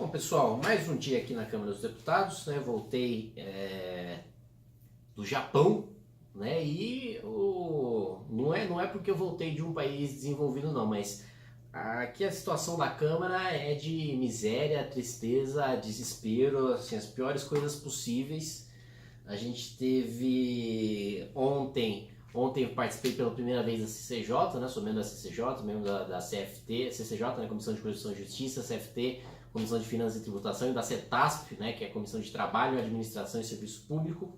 Bom, pessoal, mais um dia aqui na Câmara dos Deputados, né? Voltei do Japão, né? Não é porque eu voltei de um país desenvolvido não, mas aqui a situação da Câmara é de miséria, tristeza, desespero, assim, as piores coisas possíveis. A gente teve ontem eu participei pela primeira vez da CCJ, né? Sou membro da CCJ, membro da CFT, CCJ, né? Comissão de Constituição e Justiça, CFT, Comissão de Finanças e Tributação, e da CETASP, né? Que é a Comissão de Trabalho, Administração e Serviço Público.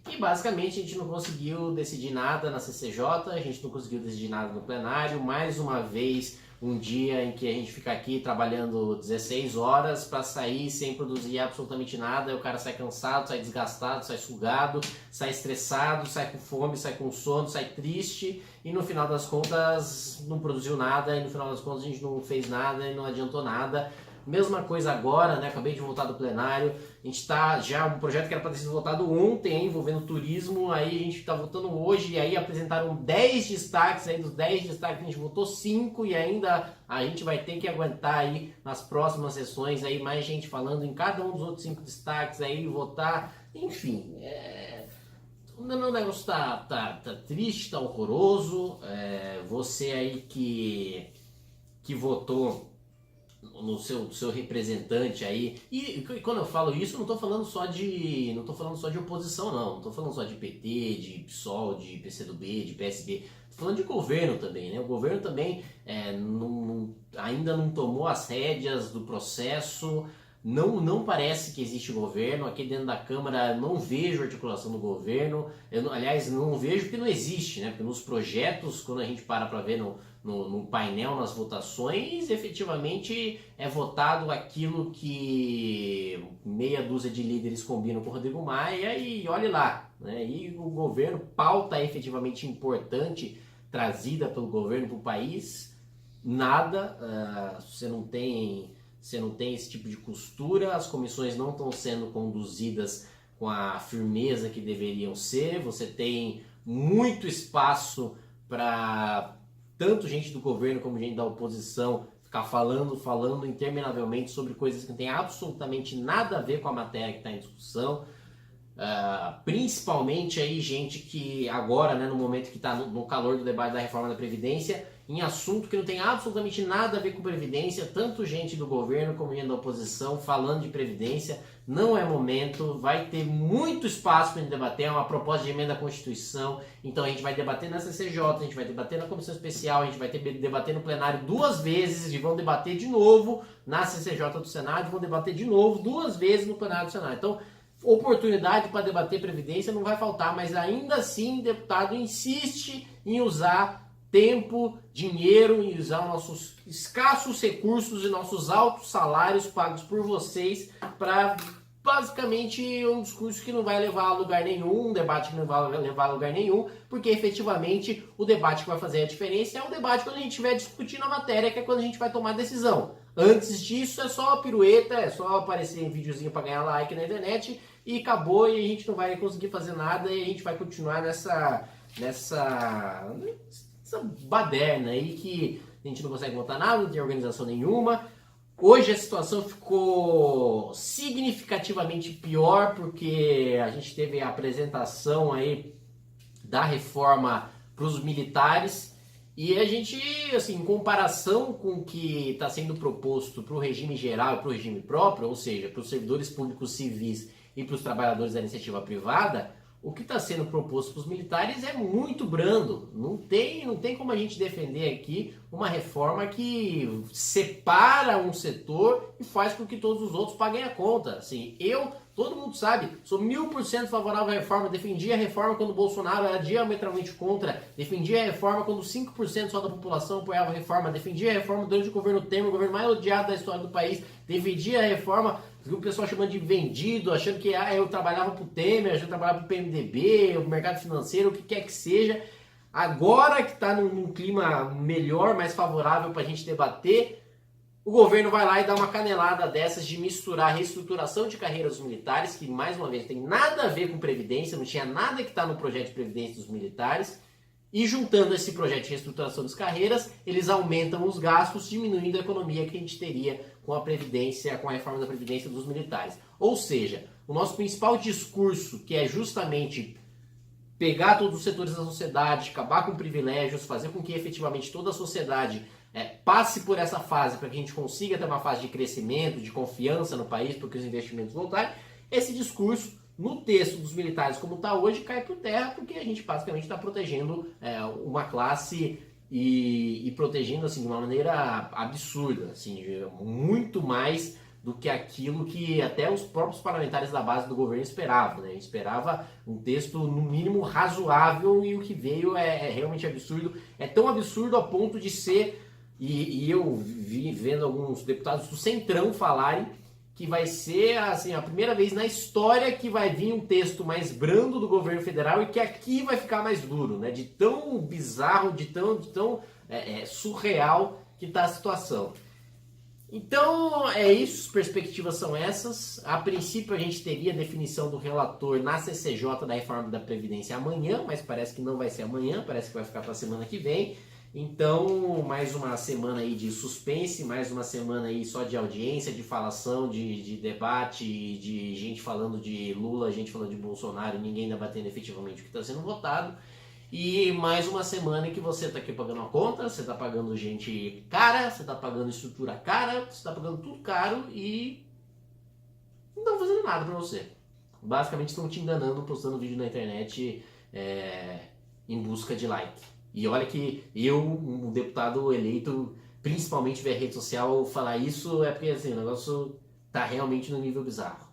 E basicamente a gente não conseguiu decidir nada na CCJ, a gente não conseguiu decidir nada no plenário. Mais uma vez, um dia em que a gente fica aqui trabalhando 16 horas para sair sem produzir absolutamente nada. O cara sai cansado, sai desgastado, sai sugado, sai estressado, sai com fome, sai com sono, sai triste e no final das contas não produziu nada e no final das contas a gente não fez nada e não adiantou nada. Mesma coisa agora, né? Acabei de voltar do plenário. A gente está já um projeto que era para ter sido votado ontem, envolvendo turismo. Aí a gente está votando hoje. E aí apresentaram 10 destaques. Aí dos 10 destaques a gente votou 5. E ainda a gente vai ter que aguentar aí nas próximas sessões aí mais gente falando em cada um dos outros 5 destaques. Aí votar. Enfim, o negócio tá triste, tá horroroso. Você aí que votou no seu representante aí, e quando eu falo isso, não estou falando só de oposição, não estou falando só de PT, de PSOL, de PCdoB, de PSB, estou falando de governo também, né? O governo também ainda não tomou as rédeas do processo. Não parece que existe governo. Aqui dentro da Câmara não vejo articulação do governo. Aliás, não vejo porque não existe, né? Porque nos projetos, quando a gente para ver no painel, nas votações, efetivamente é votado aquilo que meia dúzia de líderes combinam com o Rodrigo Maia e olhe lá, né? E o governo, pauta efetivamente importante trazida pelo governo para o país, nada. Você não tem esse tipo de costura, as comissões não estão sendo conduzidas com a firmeza que deveriam ser. Você tem muito espaço para tanto gente do governo como gente da oposição ficar falando interminavelmente sobre coisas que não tem absolutamente nada a ver com a matéria que está em discussão. Principalmente aí gente que agora, né, no momento que está no calor do debate da reforma da Previdência, em assunto que não tem absolutamente nada a ver com Previdência, tanto gente do governo como gente da oposição falando de Previdência. Não é momento, vai ter muito espaço para a gente debater, é uma proposta de emenda à Constituição, então a gente vai debater na CCJ, a gente vai debater na Comissão Especial, a gente vai debater no plenário 2 vezes, e vão debater de novo na CCJ do Senado, e vão debater de novo 2 vezes no plenário do Senado. Então, oportunidade para debater Previdência não vai faltar, mas ainda assim o deputado insiste em usar tempo, dinheiro, em usar nossos escassos recursos e nossos altos salários pagos por vocês para basicamente um discurso que não vai levar a lugar nenhum, um debate que não vai levar a lugar nenhum, porque efetivamente o debate que vai fazer a diferença é o debate quando a gente estiver discutindo a matéria, que é quando a gente vai tomar decisão. Antes disso é só pirueta, é só aparecer em videozinho para ganhar like na internet e acabou, e a gente não vai conseguir fazer nada e a gente vai continuar nessa baderna aí que a gente não consegue montar nada, não tem organização nenhuma. Hoje a situação ficou significativamente pior porque a gente teve a apresentação aí da reforma para os militares e a gente, assim, em comparação com o que está sendo proposto para o regime geral e para o regime próprio, ou seja, para os servidores públicos civis e para os trabalhadores da iniciativa privada, o que está sendo proposto para os militares é muito brando. Não tem como a gente defender aqui uma reforma que separa um setor e faz com que todos os outros paguem a conta. Assim, todo mundo sabe, sou 1000% favorável à reforma, defendi a reforma quando o Bolsonaro era diametralmente contra, defendi a reforma quando 5% só da população apoiava a reforma, defendi a reforma durante o governo Temer, o governo mais odiado da história do país, defendi a reforma, o pessoal chamando de vendido, achando que eu trabalhava para o Temer, eu trabalhava para o PMDB, o mercado financeiro, o que quer que seja. Agora que está num clima melhor, mais favorável para a gente debater, o governo vai lá e dá uma canelada dessas de misturar a reestruturação de carreiras dos militares, que mais uma vez tem nada a ver com Previdência, não tinha nada que está no projeto de Previdência dos militares, e juntando esse projeto de reestruturação das carreiras, eles aumentam os gastos, diminuindo a economia que a gente teria com a Previdência, com a reforma da Previdência dos militares. Ou seja, o nosso principal discurso, que é justamente pegar todos os setores da sociedade, acabar com privilégios, fazer com que efetivamente toda a sociedade passe por essa fase para que a gente consiga ter uma fase de crescimento, de confiança no país, para que os investimentos voltarem, esse discurso, no texto dos militares como está hoje, cai por terra, porque a gente basicamente está protegendo uma classe e protegendo assim, de uma maneira absurda, assim, muito mais do que aquilo que até os próprios parlamentares da base do governo esperavam, né? Esperava um texto no mínimo razoável e o que veio é realmente absurdo. É tão absurdo a ponto de ser, e eu vi vendo alguns deputados do Centrão falarem que vai ser assim, a primeira vez na história que vai vir um texto mais brando do governo federal e que aqui vai ficar mais duro, né? De tão bizarro, de tão surreal que está a situação. Então é isso, as perspectivas são essas. A princípio a gente teria a definição do relator na CCJ da reforma da Previdência amanhã, mas parece que não vai ser amanhã, parece que vai ficar para a semana que vem. Então, mais uma semana aí de suspense, mais uma semana aí só de audiência, de falação, de debate, de gente falando de Lula, gente falando de Bolsonaro, ninguém debatendo efetivamente o que está sendo votado. E mais uma semana em que você está aqui pagando a conta, você está pagando gente cara, você está pagando estrutura cara, você está pagando tudo caro e não estão fazendo nada para você. Basicamente estão te enganando, postando vídeo na internet em busca de like. E olha que eu, um deputado eleito, principalmente via rede social, falar isso é porque assim, o negócio tá realmente no nível bizarro.